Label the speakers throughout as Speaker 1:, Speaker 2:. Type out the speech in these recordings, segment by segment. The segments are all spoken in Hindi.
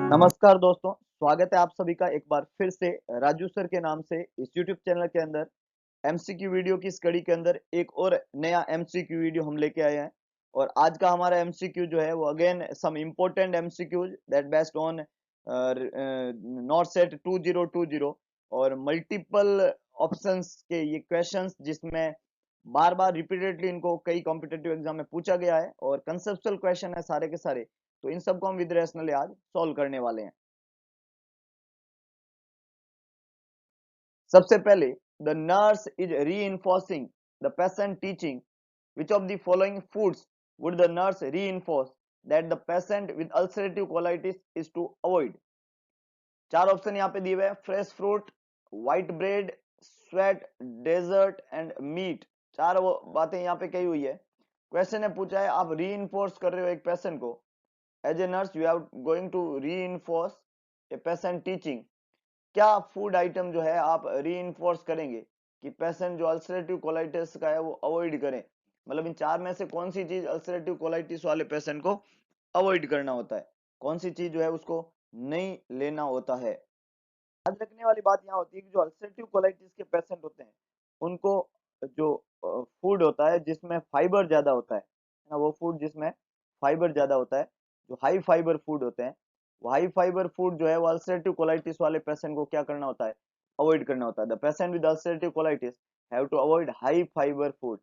Speaker 1: नमस्कार दोस्तों, स्वागत है आप सभी का एक बार फिर से राजू सर के नाम से इस यूट्यूब चैनल के अंदर एमसीक्यू वीडियो की इस कड़ी के अंदर एक और नया एमसीक्यू वीडियो हम लेके आए हैं। और आज का हमारा एमसीक्यू जो है वो again some important MCQs that based on not set 2020 और मल्टीपल ऑप्शंस के ये क्वेश्चंस जिसमें बार बार रिपीटेडली इनको कई कॉम्पिटेटिव एग्जाम में पूछा गया है और कंसेप्चुअल क्वेश्चन है सारे के सारे। तो इन सबको हम विद रैशनली आज सॉल्व करने वाले हैं। सबसे पहले, the nurse is reinforcing the patient teaching which of the following foods would the nurse reinforce that the patient with ulcerative colitis is to avoid। चार ऑप्शन यहाँ पे दिए हुए हैं, fresh fruit, white bread, sweet, dessert and meat. चार वो बातें यहाँ पे कही हुई है। क्वेश्चन ने पूछा है आप री कर रहे हो एक पेशेंट को, as a nurse you have going to re a patient teaching. क्या फूड आइटम जो है आप री करेंगे कि पेशेंट जो अल्सरेटिव कोलाइटिस का है वो अवॉइड करें। मतलब इन चार में से कौन सी चीज अल्सरेटिव कोलाइटिस वाले पेशेंट को अवॉइड करना होता है, कौन सी चीज जो है उसको नहीं लेना होता है। याद रखने वाली बात यहाँ होती है कि जो अल्सरेटिव कोलाइटिस के पेशेंट होते हैं उनको जो फूड होता है जिसमें फाइबर ज्यादा होता है ना, वो फूड जिसमें फाइबर ज्यादा होता है, जो हाई फाइबर फूड होते हैं, वो हाई फाइबर फूड जो है वो अल्सरेटिव कोलाइटिस वाले पेशेंट को क्या करना होता है, अवॉइड करना होता है। The patient with ulcerative colitis have to avoid high fibre food.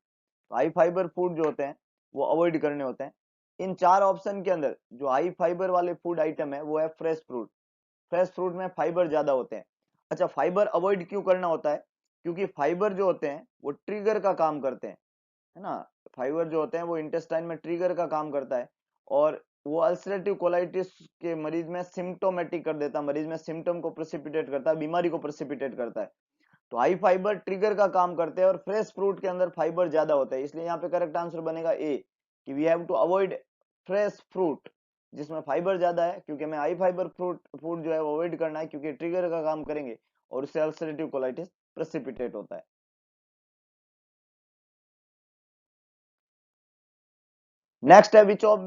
Speaker 1: High fibre food जो होते हैं वो अवॉइड करने होते हैं। इन चार ऑप्शन के अंदर जो हाई फाइबर वाले फूड आइटम है वो है फ्रेश फ्रूट। फ्रेश फ्रूट में फाइबर ज्यादा होते हैं। अच्छा, फाइबर अवॉइड क्यों करना होता है? क्योंकि फाइबर जो होते हैं वो ट्रिगर का काम करते हैं, है ना। फाइबर जो होते हैं वो इंटेस्टाइन में ट्रिगर का काम करता है और वो अल्सरेटिव कोलाइटिस के मरीज में सिम्टोमेटिक कर देता है, मरीज में सिम्टम को प्रेसिपिटेट करता है, बीमारी को प्रेसिपिटेट करता है। तो हाई फाइबर ट्रिगर का काम करते हैं और फ्रेश फ्रूट के अंदर फाइबर ज्यादा होता है, इसलिए यहाँ पे करेक्ट आंसर बनेगा ए कि we have to avoid fresh fruit जिसमें फाइबर ज्यादा है, क्योंकि हमें हाई फाइबर फ्रूट फूड जो है वो अवॉइड करना है क्योंकि ट्रिगर का काम करेंगे और उससे अल्सरेटिव कोलाइटिस प्रेसिपिटेट होता है। नेक्स्ट है which of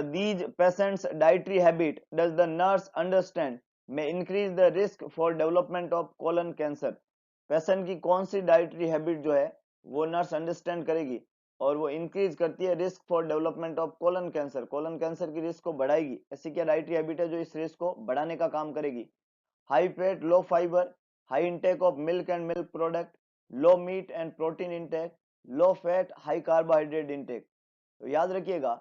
Speaker 1: these patients dietary habit does the nurse understand may increase the risk for development of colon cancer. Patient की कौन सी डाइटरी हैबिट जो है वो नर्स अंडरस्टैंड करेगी और वो इंक्रीज करती है risk for development of colon cancer, colon cancer की रिस्क को बढ़ाएगी। ऐसी क्या डाइटरी हैबिट है जो इस रिस्क को बढ़ाने का काम करेगी? High fat, low fibre, high intake of milk and milk product, low meat and protein intake, low fat high carbohydrate intake. तो याद रखिएगा,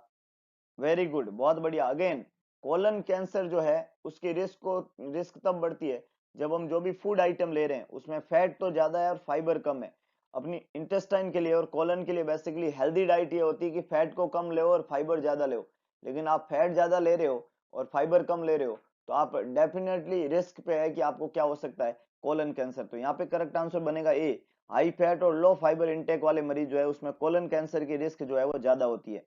Speaker 1: वेरी गुड, बहुत बढ़िया। अगेन, कोलन कैंसर जो है उसकी रिस्क तब बढ़ती है जब हम जो भी फूड आइटम ले रहे हैं उसमें फैट तो ज्यादा है और फाइबर कम है। अपनी इंटेस्टाइन के लिए और कोलन के लिए बेसिकली हेल्दी डाइट ये होती है कि फैट को कम ले और फाइबर ज्यादा ले। लेकिन आप फैट ज्यादा ले रहे हो और फाइबर कम ले रहे हो तो आप डेफिनेटली रिस्क पे है कि आपको क्या हो सकता है, कोलन कैंसर। तो यहाँ पे करेक्ट आंसर बनेगा ए। हाई फैट और लो फाइबर इंटेक वाले मरीज जो है उसमें कोलन कैंसर की रिस्क जो है वो ज्यादा होती है।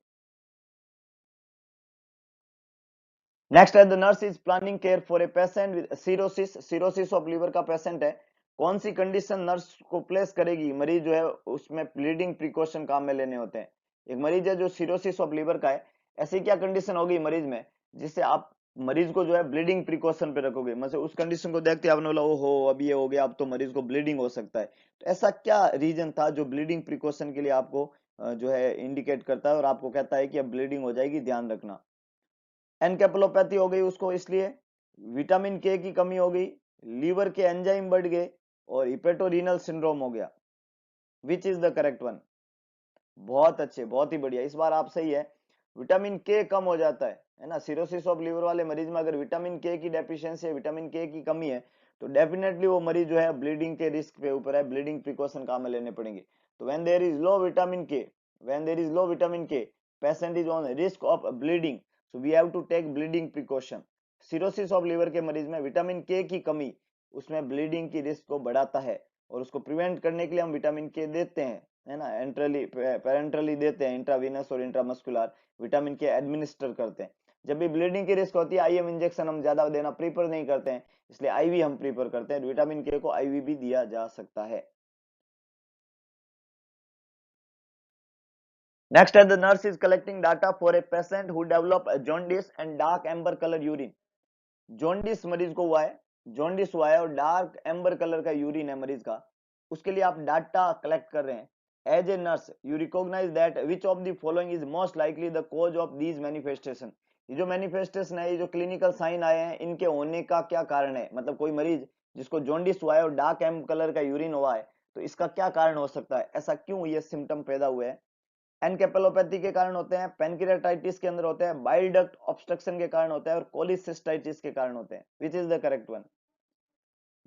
Speaker 1: नेक्स्ट है the nurse is planning care for a patient with cirrhosis, cirrhosis of liver का पेशेंट है। कौन सी कंडीशन नर्स को प्लेस करेगी? मरीज जो है उसमें ब्लीडिंग प्रिकॉशन काम में लेने होते हैं। एक मरीज है जो सिरोसिस ऑफ लीवर का है, ऐसी क्या कंडीशन होगी मरीज में जिससे आप मरीज को जो है ब्लीडिंग प्रिकॉशन पे रखोगे? मतलब उस कंडीशन को देखते आपने बोला ओ हो अब ये हो गया, अब तो मरीज को ब्लीडिंग हो सकता है। तो ऐसा क्या रीजन था जो ब्लीडिंग प्रिकॉशन के लिए आपको जो है इंडिकेट करता है और आपको कहता है कि अब ब्लीडिंग हो जाएगी, ध्यान रखना? एनकेफलोपैथी हो गई उसको, इसलिए विटामिन के की कमी हो गई, लीवर के एंजाइम बढ़ गए और हिपेटोरीनल सिंड्रोम हो गया। Which is the correct one? बहुत अच्छे, बहुत ही बढ़िया, इस बार आप सही है। विटामिन के कम हो जाता है ना। सिरोसिस ऑफ लीवर वाले मरीज में अगर विटामिन के की डेफिशिएंसी है, विटामिन के की कमी है, तो डेफिनेटली वो मरीज जो है ब्लीडिंग के रिस्क पे ऊपर है, ब्लीडिंग प्रिकॉशन काम में लेने पड़ेंगे। तो when there is low vitamin K, when there is low vitamin K, patient is on risk of bleeding, so we have to take bleeding precaution. Cirrhosis of liver के मरीज में विटामिन के की कमी उसमें ब्लीडिंग की रिस्क को बढ़ाता है और उसको प्रिवेंट करने के लिए हम विटामिन के देते हैं, है ना। एंट्रली पेरेंट्रली देते हैं, इंट्रावीनस और इंट्रामस्कुलर विटामिन के एडमिनिस्टर करते हैं। जब भी ब्लीडिंग की रिस्क होती है आईएम इंजेक्शन हम ज्यादा देना प्रीफर नहीं करते हैं, इसलिए आईवी हम प्रीफर करते हैं। विटामिन के को आईवी भी दिया जा सकता है। नेक्स्ट है the nurse is collecting data for a patient who develop jaundice and dark amber colour urine. Jaundice मरीज को हुआ है, जॉन्डिस हुआ है और डार्क एम्बर कलर का यूरिन है मरीज का, उसके लिए आप डाटा कलेक्ट कर रहे हैं। As a nurse you recognise that which of the following is most likely the cause of these manifestation. ये जो मैनिफेस्टेशन है, ये जो क्लिनिकल साइन आए हैं, इनके होने का क्या कारण है, मतलब कोई मरीज जिसको जॉन्डिस हुआ है और डार्क एम्बर कलर का यूरिन हुआ है, तो इसका क्या कारण हो सकता है, ऐसा क्यों ये सिम्टम पैदा हुए हैं। एनकेफेलोपैथी के कारण होते हैं, पेनक्रियाटाइटिस के अंदर होते हैं, बाइल डक्ट ऑब्स्ट्रक्शन के कारण होते हैं और कोलिसिस्टाइटिस के कारण होते हैं। Which is the correct one.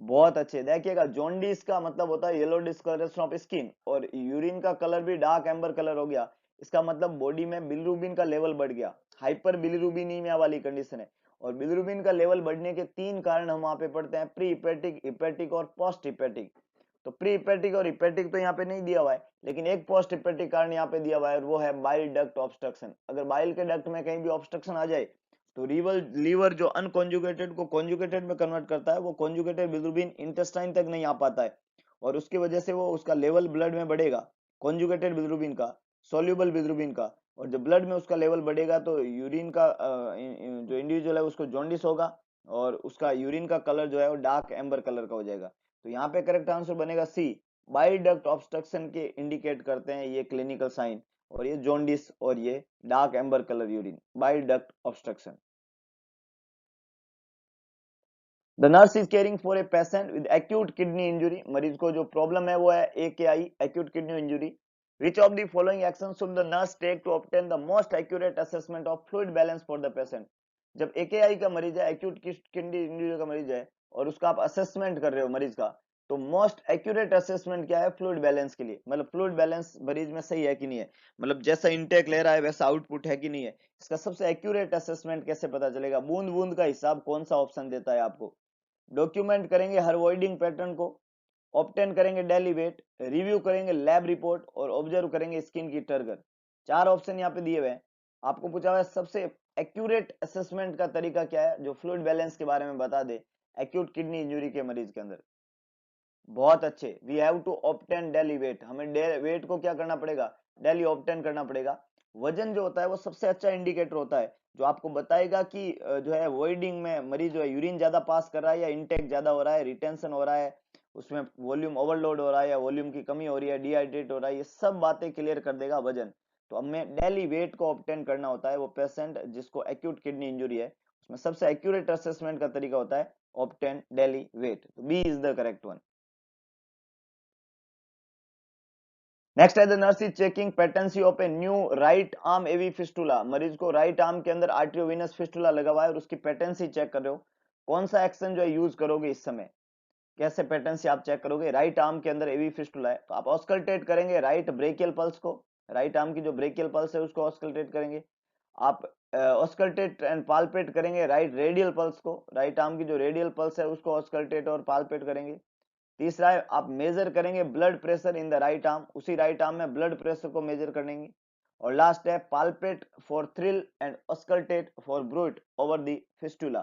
Speaker 1: बहुत अच्छे, देखिएगा जॉन्डिस का मतलब होता है येलो डिस्कलरेशन ऑफ स्किन, और यूरिन का कलर भी डार्क एम्बर कलर हो गया, इसका मतलब बॉडी में बिलिरुबिन का लेवल बढ़ गया, हाइपर बिलिरुबिनीमिया वाली कंडीशन है। और बिलिरुबिन का लेवल बढ़ने के तीन कारण हम वहां पे पढ़ते हैं, प्री हिपेटिक, हिपेटिक और पोस्ट हिपेटिक। तो प्री हिपेटिक और हिपेटिक तो यहाँ पे नहीं दिया हुआ है, लेकिन एक पोस्ट हिपेटिक कारण यहाँ पे दिया हुआ है और वो है बाइल डक्ट ऑब्स्ट्रक्शन। अगर बाइल के डक्ट में कहीं भी ऑब्स्ट्रक्शन आ जाए तो लीवर लीवर जो अनकॉन्जुगेटेड को कॉन्जुगेटेड में कन्वर्ट करता है, वो कॉन्जुगेटेड बिलिरुबिन इंटेस्टाइन तक नहीं आ पाता है, और उसकी वजह से वो उसका लेवल ब्लड में बढ़ेगा, कॉन्जुगेटेड बिलिरुबिन का, सोल्यूबल बिलिरुबिन का। और जब ब्लड में उसका लेवल बढ़ेगा तो यूरिन का जो इंडिविजुअल है उसको जॉन्डिस होगा, और उसका यूरिन का कलर जो है वो डार्क एम्बर कलर का हो जाएगा। तो यहाँ पे करेक्ट आंसर बनेगा सी, बाइल डक्ट ऑब्स्ट्रक्शन के इंडिकेट करते हैं ये क्लिनिकल साइन, और ये जॉन्डिस और ये dark amber colour urine, bile duct obstruction. The nurse is caring for a patient with acute kidney injury, मरीज को जो प्रॉब्लम है वो है AKI, acute kidney injury. Which of the following action should the nurse take to obtain the most accurate assessment of fluid balance for the patient. जब AKI का मरीज है, एक्यूट किडनी इंजुरी का मरीज है, और उसका आप असेसमेंट कर रहे हो मरीज का, तो मोस्ट एक्यूरेट असेसमेंट क्या है, फ्लूइड बैलेंस के लिए, मतलब फ्लूइड बैलेंस मरीज में सही है कि नहीं है, मतलब जैसा इनटेक ले रहा है वैसा आउटपुट है कि नहीं है, इसका सबसे एक्यूरेट असेसमेंट कैसे पता चलेगा, बूंद बूंद का हिसाब कौन सा ऑप्शन देता है आपको। डॉक्यूमेंट करेंगे हर वॉइडिंग पैटर्न को, ऑब्टेन करेंगे डेली वेट, रिव्यू करेंगे लैब रिपोर्ट, और ऑब्जर्व करेंगे स्किन की टर्गर। चार ऑप्शन यहाँ पे दिए हुए हैं। आपको पूछा हुआ है सबसे एक्यूरेट असेसमेंट का तरीका क्या है जो फ्लूइड बैलेंस के बारे में बता दे एक्यूट किडनी इंजुरी के मरीज के अंदर। बहुत अच्छे, we have to obtain daily weight, हमें वेट को क्या करना पड़ेगा, डेली ऑब्टेन करना पड़ेगा। वजन जो होता है वो सबसे अच्छा इंडिकेटर होता है, जो आपको बताएगा कि जो है वॉइडिंग में मरीज जो है यूरिन ज्यादा पास कर रहा है या इंटेक ज्यादा हो रहा है, रिटेंशन हो रहा है, उसमें वॉल्यूम ओवरलोड हो रहा है या वॉल्यूम की कमी हो रही है, डिहाइड्रेट हो रहा है, ये सब बातें क्लियर कर देगा वजन। तो हमें डेली वेट को ऑब्टेन करना होता है, वो पेशेंट जिसको एक्यूट किडनी इंजुरी है उसमें सबसे एक्यूरेट असेसमेंट का तरीका होता है obtain daily weight. B is the correct one. Next है the nurse is checking patency of a new right arm AV fistula, मरीज को राइट आर्म के अंदर आर्टियोवेनस फिस्टुला लगा हुआ है और उसकी पेटेंसी चेक कर रहे हो, कौन सा एक्शन जो है यूज करोगे इस समय, कैसे पेटेंसी आप चेक करोगे। राइट आर्म के अंदर एवी फिस्टुला है तो आप ऑस्कल्टेट करेंगे राइट ब्रेकियल पल्स को, राइट आर्म की जो ब्रेकियल पल्स है उसको ऑस्कल्टेट करेंगे। आप ऑस्कल्टेट एंड पाल्पेट करेंगे राइट रेडियल पल्स को, राइट आर्म की जो रेडियल पल्स है उसको ऑस्कल्टेट और पाल्पेट करेंगे। तीसरा है आप मेजर करेंगे blood pressure in the right arm, उसी राइट आर्म में ब्लड प्रेशर को मेजर करेंगे। और लास्ट है palpate for thrill and auscultate for brute over the fistula,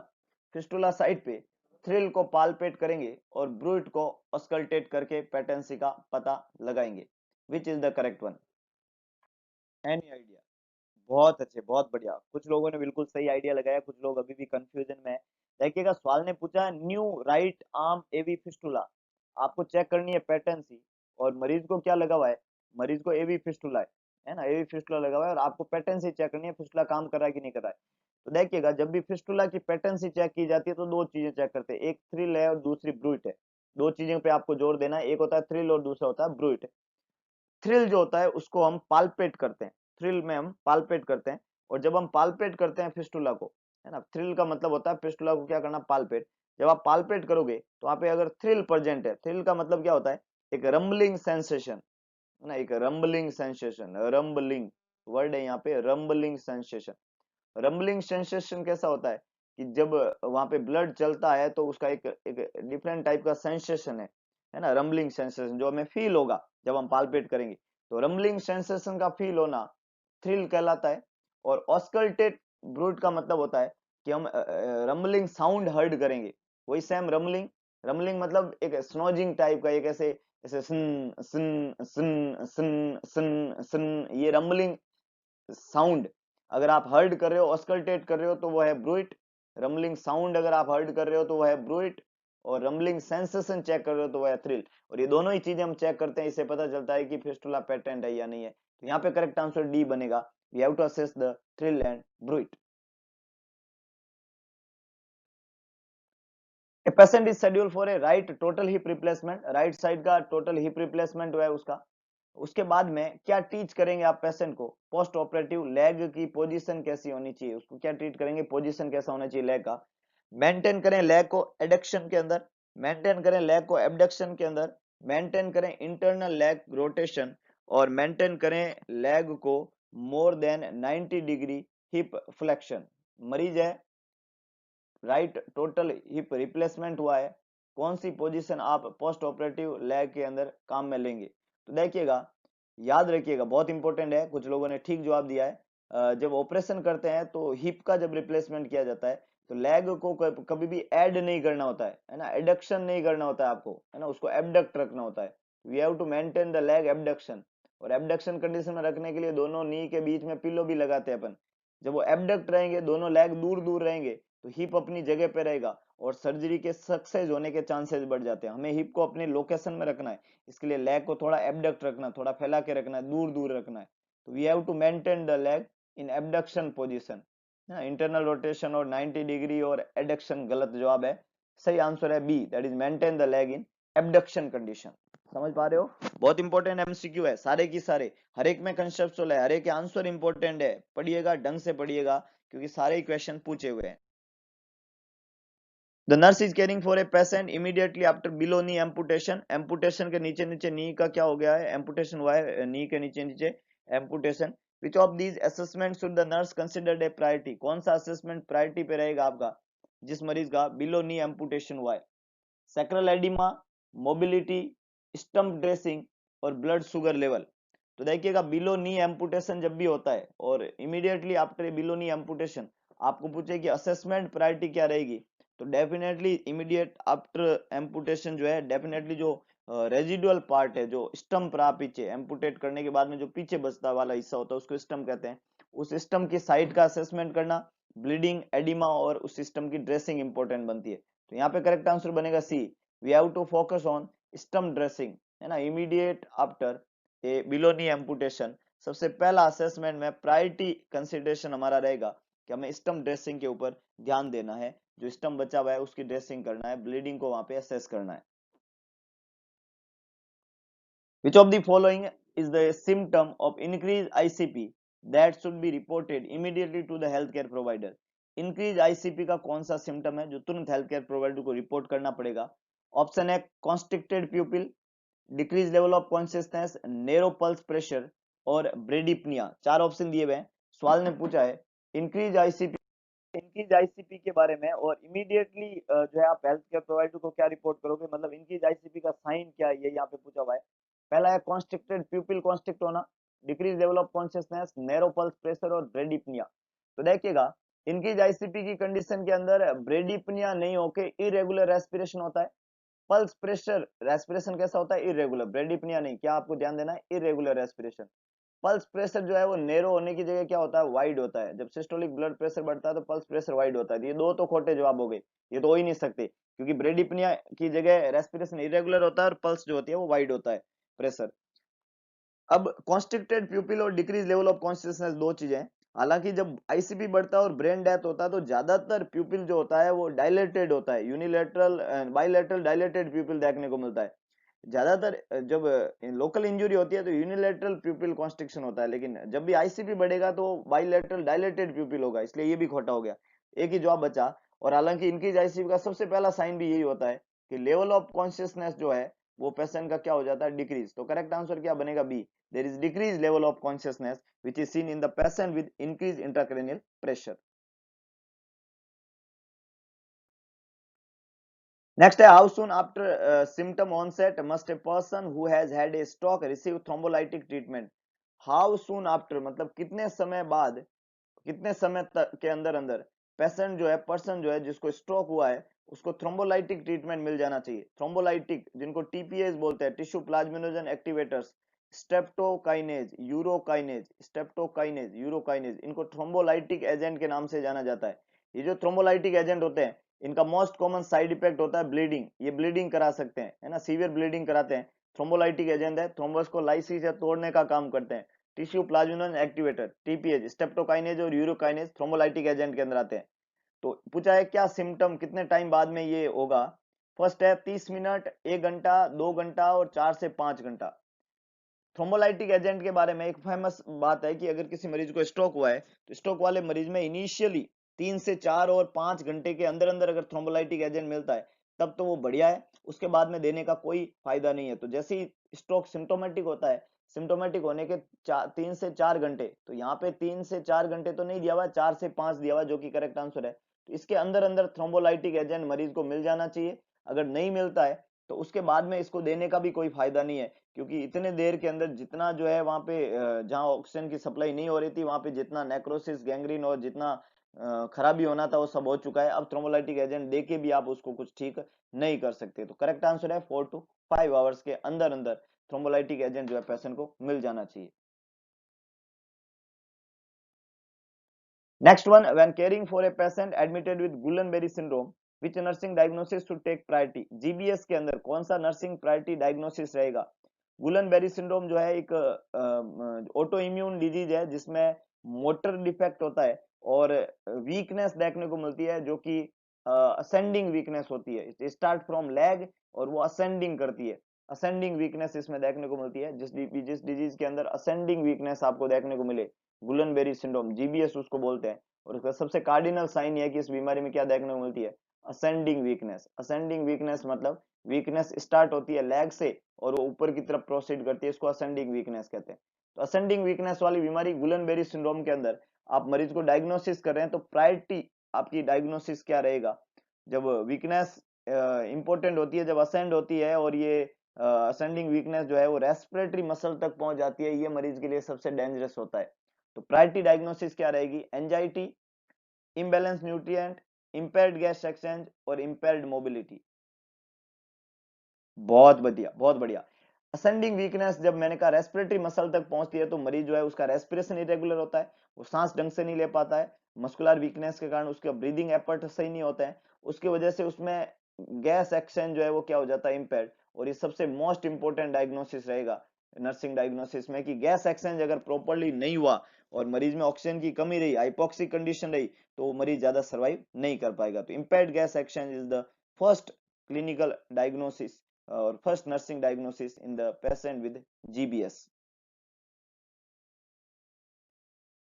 Speaker 1: fistula side पे थ्रिल को पाल्पेट करेंगे और ब्रूट को ऑस्कल्टेट करके पेटेंसी का पता लगाएंगे। Which is the correct one. Any idea. बहुत अच्छे, बहुत बढ़िया, कुछ लोगों ने बिल्कुल सही आइडिया लगाया, कुछ लोग अभी भी कंफ्यूजन में है। देखिएगा सवाल ने पूछा new right arm AV fistula, आपको चेक करनी है पेटेंसी, और मरीज को क्या लगा हुआ है, मरीज को एवी फिस्टुला है ना, एवी फिस्टुला लगा हुआ है और आपको पेटेंसी चेक करनी है फिस्टुला काम कर रहा है कि नहीं कर रहा है। तो देखिएगा जब भी फिस्टुला की पेटेंसी चेक की जाती है तो दो चीजें चेक करते हैं, एक थ्रिल है और दूसरी ब्रूट है। दो चीजों पे आपको जोर देना है, एक होता है थ्रिल और दूसरा होता है ब्रूट। थ्रिल जो होता है उसको हम पाल्पेट करते हैं, थ्रिल में हम पाल्पेट करते हैं, और जब हम पाल्पेट करते हैं फिस्टुला को, है ना, थ्रिल का मतलब होता है फिस्टुला को क्या करना, पाल्पेट। जब आप पाल्पेट करोगे तो वहां पे अगर थ्रिल प्रेजेंट है, थ्रिल का मतलब क्या होता है, एक रंबलिंग सेंसेशन, है ना, एक रंबलिंग सेंसेशन, रंबलिंग वर्ड है यहाँ पे, रंबलिंग सेंसेशन। रंबलिंग सेंसेशन कैसा होता है कि जब वहां पे ब्लड चलता है तो उसका एक डिफरेंट टाइप का सेंसेशन है ना, रंबलिंग सेंसेशन जो हमें फील होगा जब हम पाल्पेट करेंगे, तो रंबलिंग सेंसेशन का फील होना थ्रिल कहलाता है। और ऑस्कल्टेट ब्रूट का मतलब होता है कि हम रंबलिंग साउंड हर्ड करेंगे, वही सेम रंबलिंग, रंबलिंग मतलब एक स्नोजिंग टाइप का, एक ऐसे ऐसे सन सन सन सन सन सन, ये रंबलिंग साउंड अगर आप हर्ड कर रहे हो, ऑस्कल्टेट कर रहे हो तो वो है ब्रूट। रम्बलिंग साउंड अगर आप हर्ड कर रहे हो तो वह है ब्रूइट, और रम्बलिंग सेंसेशन चेक कर रहे हो तो वह है थ्रिल। और ये दोनों ही चीजें हम चेक करते हैं, इससे पता चलता है कि फिस्टुला पेटेंट है या नहीं है। तो यहाँ पे करेक्ट आंसर डी बनेगा, we have to assess the thrill and bruit. A patient is schedule for a right total hip replacement, right side का टोटल हिप रिप्लेसमेंट है उसका। उसके बाद में क्या टीच करेंगे आप पेशेंट को, पोस्ट ऑपरेटिव लेग की पोजीशन कैसी होनी चाहिए, उसको क्या ट्रीट करेंगे, पोजीशन कैसा होना चाहिए लेग का। मेंटेन करें लेग को एडक्शन के अंदर, मेंटेन करें लेग को एबडक्शन के अंदर, मेंटेन करें इंटरनल लेग रोटेशन, और मेंटेन करें लेग को more than 90 degree hip flexion. मरीज है, राइट टोटल हिप रिप्लेसमेंट हुआ है, कौन सी पोजीशन आप पोस्ट ऑपरेटिव लेग के अंदर काम में लेंगे। तो देखिएगा, याद रखिएगा, बहुत इंपॉर्टेंट है, कुछ लोगों ने ठीक जवाब दिया है। जब ऑपरेशन करते हैं तो हिप का जब रिप्लेसमेंट किया जाता है तो लेग को कभी भी ऐड नहीं करना होता है ना, एडक्शन नहीं करना होता है आपको, है ना, उसको एबडक्ट रखना होता है। We have to maintain the leg abduction, और एबडक्शन कंडीशन में रखने के लिए दोनों नी के बीच में पिलो भी लगाते हैं अपन। जब वो एबडक्ट रहेंगे, दोनों लेग दूर दूर रहेंगे, तो हिप अपनी जगह पे रहेगा और सर्जरी के सक्सेस होने के चांसेस बढ़ जाते हैं। हमें हिप को अपने लोकेशन में रखना है, इसके लिए लेग को थोड़ा एबडक्ट रखना है, थोड़ा फैला के रखना है, दूर दूर रखना है। तो we have to maintain the leg in abduction position. Internal rotation और 90 डिग्री और एडक्शन गलत जवाब है, सही आंसर है B, that is maintain the leg in abduction condition. समझ पा रहे हो, बहुत इंपॉर्टेंट एमसीक्यू है, सारे की सारे, हर एक में कंसेप्चुअल है, हर एक के आंसर इंपॉर्टेंट है, पढ़िएगा ढंग से पढ़िएगा, क्योंकि सारे ही क्वेश्चन पूछे हुए हैं। The nurse is caring for a patient immediately after below knee amputation. Amputation के नीचे नीचे नी का क्या हो गया है, amputation हुआ है नी के नीचे नीचे amputation. Which of these assessments should the nurse considered a priority? कौन सा assessment priority पे रहेगा आपका, जिस मरीज का below knee amputation हुआ है? Sacral edema, mobility, stump dressing और blood sugar level. तो देखिएगा, बिलो नी एम्पुटेशन जब भी होता है और immediately after below knee amputation आपको पूछे कि असेसमेंट प्रायोरिटी क्या रहेगी, तो डेफिनेटली इमीडिएट आफ्टर एम्पुटेशन जो है, डेफिनेटली जो रेजिडुअल पार्ट है, जो स्टम्प रहा पीछे एम्पुटेट करने के बाद में जो पीछे बचता वाला हिस्सा होता है उसको स्टम्प कहते हैं, उस स्टम्प की साइड का असेसमेंट करना, ब्लीडिंग, एडिमा और उस सिस्टम की ड्रेसिंग इंपॉर्टेंट बनती है। तो यहाँ पे करेक्ट आंसर बनेगा C, we have to focus on stump dressing, है ना, immediate after a below knee amputation. सबसे पहला असेसमेंट में प्रायोरिटी कंसिडरेशन हमारा रहेगा कि हमें स्टम्प ड्रेसिंग के ऊपर ध्यान देना है, जो स्टम्प बचा हुआ है उसकी ड्रेसिंग करना है, ब्लीडिंग को वहां पे असेस करना है। Which of the following is the symptom of increased ICP that should be reported immediately to the healthcare provider? Increased ICP का कौन सा सिम्टम है जो तुरंत हेल्थ केयर प्रोवाइडर को रिपोर्ट करना पड़ेगा? ऑप्शन है constricted प्यूपिल, decrease level of consciousness, narrow pulse pressure और ब्रेडिप्निया। चार ऑप्शन दिए हुए हैं, सवाल ने पूछा है इंक्रीज आईसीपी, इंक्रीज आईसीपी के बारे में, और इमीडिएटली जो है आप हेल्थ केयर प्रोवाइडर को क्या रिपोर्ट करोगे, मतलब इंक्रीज आईसीपी का साइन क्या है, ये यहाँ पे पूछा हुआ है। पहला है कॉन्स्ट्रिक्टेड प्यूपिल कॉन्स्ट्रिक्ट होना, decrease level of consciousness, narrow pulse pressure और ब्रेडिप्निया। तो देखिएगा, इंक्रीज आईसीपी की कंडीशन के अंदर ब्रेडिप्निया नहीं होके इरेगुलर रेस्पिरेशन होता है, पल्स प्रेशर रेस्पिरेशन कैसा होता है, इरेगुलर, ब्रेडिप्निया नहीं, क्या आपको ध्यान देना है, इरेगुलर रेस्पिरेशन। पल्स प्रेशर जो है वो नेरो होने की जगह क्या होता है, वाइड होता है, जब सिस्टोलिक ब्लड प्रेशर बढ़ता है तो पल्स प्रेशर वाइड होता है। ये दो तो खोटे जवाब हो गए, ये तो हो ही नहीं सकते, क्योंकि ब्रेडिप्निया की जगह रेस्पिरेशन इरेगुलर होता है और पल्स जो होती है वो वाइड होता है प्रेशर। अब कॉन्स्ट्रिक्टेड प्यूपिल और डिक्रीज लेवल ऑफ कॉन्शियसनेस दो चीजें हैं। हालांकि जब आईसीपी बढ़ता है और ब्रेन डेथ होता है तो ज्यादातर प्यूपिल जो होता है वो डायलेटेड होता है, यूनिलेटरल बाइलेटरल डायलेटेड प्यूपिल देखने को मिलता है। ज्यादातर जब लोकल इंजरी होती है तो यूनिलेटरल प्यूपिल कॉन्स्ट्रिक्शन होता है, लेकिन जब भी आईसीपी बढ़ेगा तो बाइलेटरल डायलेटेड प्यूपिल होगा, इसलिए ये भी खोटा हो गया, एक ही जवाब बचा। और हालांकि इनकी आईसीपी का सबसे पहला साइन भी यही होता है कि लेवल ऑफ कॉन्शियसनेस जो है वो पेशेंट का क्या हो जाता है, डिक्रीज। तो करेक्ट आंसर क्या बनेगा, B, there is decreased level of consciousness which is seen in the patient with increased intracranial pressure. Next है, how soon after symptom onset must a person who has had a stroke receive thrombolytic treatment? How soon after मतलब कितने समय बाद, कितने समय तक के अंदर अंदर पेशेंट जो है, पर्सन जो है जिसको स्ट्रोक हुआ है उसको थ्रोम्बोलाइटिक ट्रीटमेंट मिल जाना चाहिए। थ्रोम्बोलाइटिक जिनको टीपीएस बोलते हैं, tissue plasminogen activators, streptokinase, urokinase, streptokinase, urokinase, इनको थ्रोम्बोलाइटिक एजेंट के नाम से जाना जाता है। ये जो थ्रोम्बोलाइटिक एजेंट होते हैं इनका मोस्ट कॉमन साइड इफेक्ट होता है ब्लीडिंग। ये ब्लीडिंग करा सकते हैं, है ना, सीवियर ब्लीडिंग कराते हैं। थ्रोम्बोलाइटिक एजेंट है, थ्रोम्बस को लाइसिस या तोड़ने का काम करते हैं। Tissue plasmin activator TPH, streptokinase और यूरोकाइनेज थ्रोम्बोलाइटिक एजेंट के अंदर आते हैं। तो पूछा है क्या सिम्टम, कितने टाइम बाद में ये होगा। फर्स्ट है 30 मिनट, 1 घंटा, 2 घंटा और 4 से 5 घंटा। थ्रोम्बोलाइटिक एजेंट के बारे में एक फेमस बात है कि अगर किसी मरीज को स्ट्रोक हुआ है तो स्ट्रोक वाले मरीज में इनिशियली 3 से 4 और 5 घंटे के अंदर अंदर अगर थ्रोम्बोलाइटिक एजेंट मिलता है तब तो वो बढ़िया है, उसके बाद में देने का कोई फायदा नहीं है। तो जैसे ही स्ट्रोक सिम्टोमेटिक होता है, सिम्टोमेटिक होने के 3 से 4 घंटे, तो यहाँ पे 3 से 4 घंटे तो नहीं दिया हुआ, 4 से 5 दिया हुआ, जो कि करेक्ट आंसर है। तो इसके अंदर अंदर थ्रोम्बोलाइटिक एजेंट मरीज को मिल जाना चाहिए। अगर नहीं मिलता है तो उसके बाद में इसको देने का भी कोई फायदा नहीं है, क्योंकि इतने देर के अंदर जितना जो है वहां पे जहां ऑक्सीजन की सप्लाई नहीं हो रही थी वहां पे जितना नेक्रोसिस, गैंग्रीन और जितना खराबी होना था वो सब हो चुका है। अब थ्रोम्बोलाइटिक एजेंट दे के भी आप उसको कुछ ठीक नहीं कर सकते। तो करेक्ट आंसर है 4 to 5 आवर्स के अंदर अंदर थ्रोम्बोलाइटिक एजेंट जो है पेशेंट को मिल जाना चाहिए। Next one, when caring for a patient admitted with Guillain-Barré syndrome, which nursing diagnosis should take priority? GBS के अंदर कौन सा नर्सिंग प्रायोरिटी डायग्नोसिस रहेगा? गुलन बेरी सिंड्रोम जो है एक ऑटो इम्यून डिजीज है जिसमें मोटर डिफेक्ट होता है और वीकनेस देखने को मिलती है, जो कि असेंडिंग वीकनेस होती है। स्टार्ट फ्रॉम लेग और वो असेंडिंग करती है। असेंडिंग वीकनेस इसमें देखने को मिलती है। जिस डिजीज के अंदर असेंडिंग वीकनेस आपको देखने को मिले, गुलन बेरी सिंड्रोम, जीबीएस उसको बोलते हैं। और उसका सबसे कार्डिनल साइन है कि इस बीमारी में क्या देखने को मिलती है, असेंडिंग वीकनेस। असेंडिंग वीकनेस मतलब वीकनेस स्टार्ट होती है लेग से और वो ऊपर की तरफ प्रोसीड करती है, इसको असेंडिंग वीकनेस कहते हैं। तो असेंडिंग वीकनेस वाली बीमारी गुलन बेरी सिंड्रोम के अंदर आप मरीज को डायग्नोसिस कर रहे हैं तो प्रायोरिटी आपकी डायग्नोसिस क्या रहेगा? जब वीकनेस इंपॉर्टेंट होती है, जब असेंड होती है और ये असेंडिंग वीकनेस जो है वो रेस्पिरेटरी मसल तक पहुंच जाती है, ये मरीज के लिए सबसे डेंजरस होता है। तो प्रायोरिटी डायग्नोसिस क्या रहेगी? Anxiety, imbalance nutrient, impaired gas exchange और इंपेयर्ड मोबिलिटी। बहुत बढ़िया, बहुत बढ़िया। असेंडिंग वीकनेस जब मैंने कहा रेस्पिरेटरी मसल तक पहुंचती है तो मरीज जो है उसका रेस्पिरेशन इरेगुलर होता है, वो सांस ढंग से नहीं ले पाता है। मस्कुलर वीकनेस के कारण उसका ब्रीदिंग एफर्ट सही नहीं होता है, उसकी वजह से उसमें गैस एक्सचेंज जो है वो क्या हो जाता है, इम्पेयर्ड। और ये सबसे मोस्ट इंपोर्टेंट डायग्नोसिस रहेगा नर्सिंग डायग्नोसिस में कि गैस एक्सचेंज अगर प्रॉपरली नहीं हुआ और मरीज में ऑक्सीजन की कमी रही, हाइपोक्सिक कंडीशन रही, तो मरीज ज्यादा सर्वाइव नहीं कर पाएगा। तो impaired gas exchange is the first clinical diagnosis or first nursing diagnosis in the patient with GBS.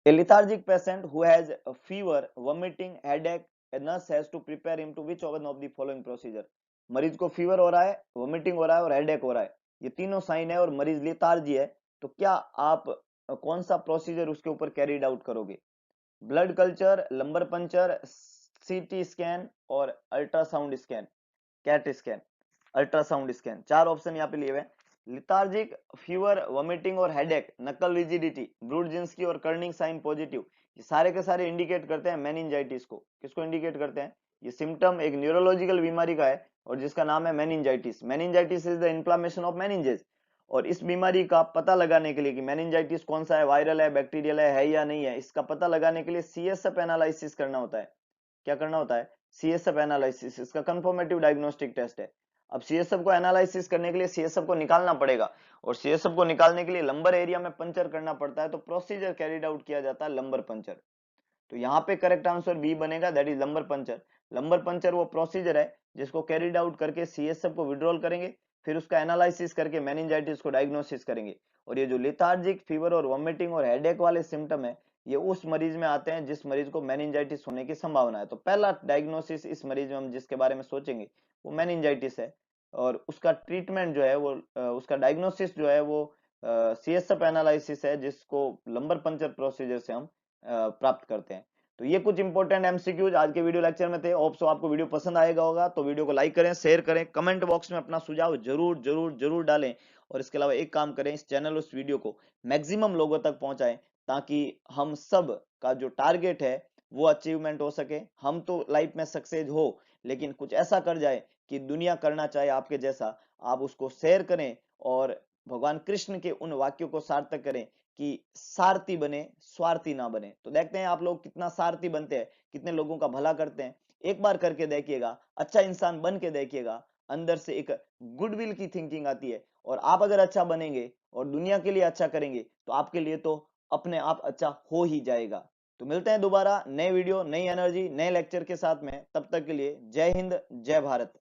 Speaker 1: A lethargic patient who has a fever, vomiting, headache, a nurse has to prepare him to which one of the following procedure? मरीज को फीवर हो रहा है, वोमिटिंग हो रहा है और हेडेक हो रहा है, ये तीनों साइन है और मरीज लेथार्जी है, तो क्या आप कौन सा प्रोसीजर उसके ऊपर कैरीड आउट करोगे? Blood culture, lumbar puncture, CT scan और ultrasound scan, cat scan, ultrasound scan. चार ऑप्शन यहाँ पे लिए हुए। लिथार्जिक, फीवर, वोमिटिंग और हेडेक, नकल रिजिडिटी, ब्रूडजिंस्की और कर्निंग साइन पॉजिटिव, ये सारे के सारे इंडिकेट करते हैं मेनिंजाइटिस को। किसको इंडिकेट करते हैं? ये सिम्टम एक न्यूरोलॉजिकल बीमारी का है और जिसका नाम है meningitis. Meningitis is the inflammation of meninges. और इस बीमारी का पता लगाने के लिए कि मेनिंजाइटिस कौन सा है, वायरल है, बैक्टीरियल है या नहीं है, इसका पता लगाने के लिए सीएसएफ एनालिसिस करना होता है। क्या करना होता है? सीएसएफ एनालिसिस, इसका कंफर्मेटिव डायग्नोस्टिक टेस्ट है। अब सीएसएफ को एनालिसिस करने के लिए सीएसएफ को निकालना पड़ेगा और सीएसएफ को निकालने के लिए लंबर एरिया में पंचर करना पड़ता है, तो प्रोसीजर कैरिड आउट किया जाता है लंबर पंचर। तो यहाँ पे करेक्ट आंसर बी बनेगा, that is lumbar puncture. Lumbar puncture वो प्रोसीजर है जिसको कैरिड आउट करके सीएसएफ को विड्रॉल करेंगे, फिर उसका एनालिसिस करके मेनिंजाइटिस को डायग्नोसिस करेंगे। और ये जो लेथार्जिक, फीवर और वोमिटिंग और हेडेक वाले सिम्टम है, ये उस मरीज में आते हैं जिस मरीज को मेनिंजाइटिस होने की संभावना है। तो पहला डायग्नोसिस इस मरीज में हम जिसके बारे में सोचेंगे वो मेनिंजाइटिस है और उसका ट्रीटमेंट जो है वो उसका डायग्नोसिस जो है वो सीएसएफ एनालिसिस है, जिसको लंबर पंचर प्रोसीजर से हम प्राप्त करते हैं। तो ये कुछ इंपॉर्टेंट एमसीक्यूज आज के वीडियो लेक्चर में थे। होप सो आपको वीडियो पसंद आएगा होगा, तो वीडियो को लाइक करें, शेयर करें, कमेंट बॉक्स में अपना सुझाव जरूर जरूर जरूर डालें। और इसके अलावा एक काम करें, इस चैनल उस वीडियो को मैक्सिमम लोगों तक पहुंचाएं ताकि हम सब का जो टारगेट है वो अचीवमेंट हो सके। हम तो लाइफ में सक्सेस हो, लेकिन कुछ ऐसा कर जाए कि दुनिया करना चाहे आपके जैसा। आप उसको शेयर करें और भगवान कृष्ण के उन वाक्यों को सार्थक करें कि सारथी बने, स्वार्थी ना बने। तो देखते हैं आप लोग कितना सारथी बनते हैं, कितने लोगों का भला करते हैं। एक बार करके देखिएगा, अच्छा इंसान बन के देखिएगा, अंदर से एक गुडविल की थिंकिंग आती है। और आप अगर अच्छा बनेंगे और दुनिया के लिए अच्छा करेंगे तो आपके लिए तो अपने आप अच्छा हो ही जाएगा। तो मिलते हैं दोबारा नए वीडियो, नई एनर्जी, नए लेक्चर के साथ में। तब तक के लिए जय हिंद, जय भारत।